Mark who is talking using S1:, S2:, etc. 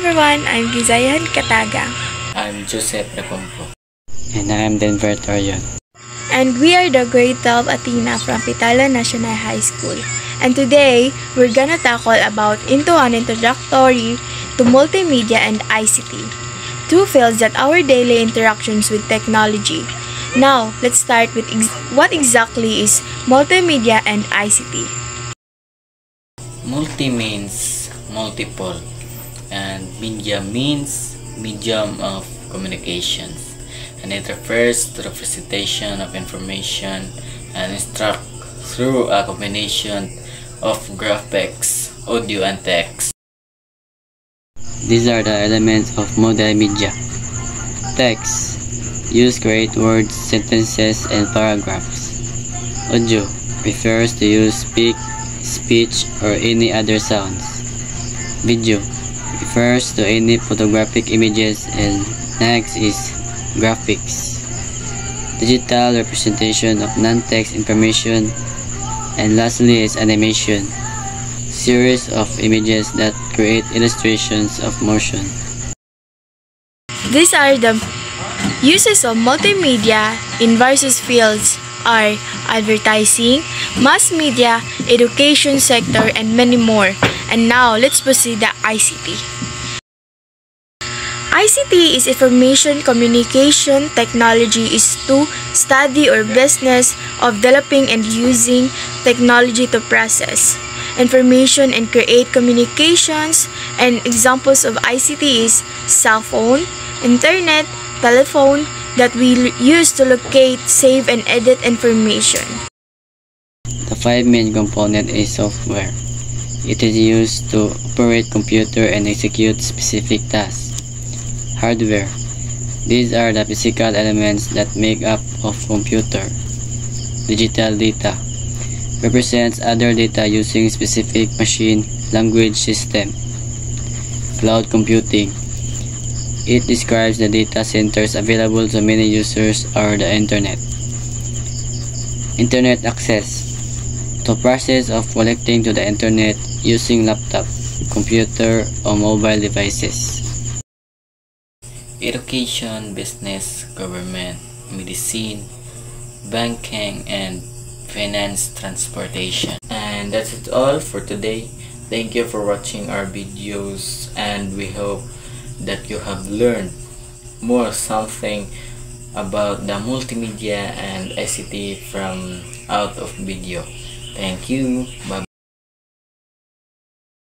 S1: everyone, I'm Gizayan Kataga.
S2: I'm Joseph Recompo.
S3: And I'm Denver Torion.
S1: And we are the grade 12 Athena from Pitala National High School. And today, we're gonna tackle about into an introductory to multimedia and ICT, two fields that our daily interactions with technology. Now, let's start with what exactly is multimedia and ICT.
S2: Multi means multiple, and media means medium of communications, and it refers to the presentation of information and instruct through a combination of graphics, audio, and text.
S3: These are the elements of multimedia. Text. Use create words, sentences, and paragraphs. Audio refers to use speech, or any other sounds. Video refers to any photographic images, and next is graphics. Digital representation of non-text information, and lastly is animation, series of images that create illustrations of motion.
S1: These are the uses of multimedia in various fields are advertising, mass media, education sector, and many more. And now, let's proceed to ICT. ICT is information communication technology is to study or business of developing and using technology to process information and create communications, and examples of ICT is cell phone, internet, telephone that we use to locate, save, and edit information.
S3: The five main component is software. It is used to operate computer and execute specific tasks. Hardware. These are the physical elements that make up of computer. Digital data represents other data using specific machine language system. Cloud computing. It describes the data centers available to many users or the internet. Internet access. The process of connecting to the internet using laptop, computer, or mobile devices.
S2: Education, business, government, medicine, banking, and finance, transportation. And that's it all for today. Thank you for watching our videos, and we hope that you have learned more something about the multimedia and ICT from out of video. Thank you. Bye.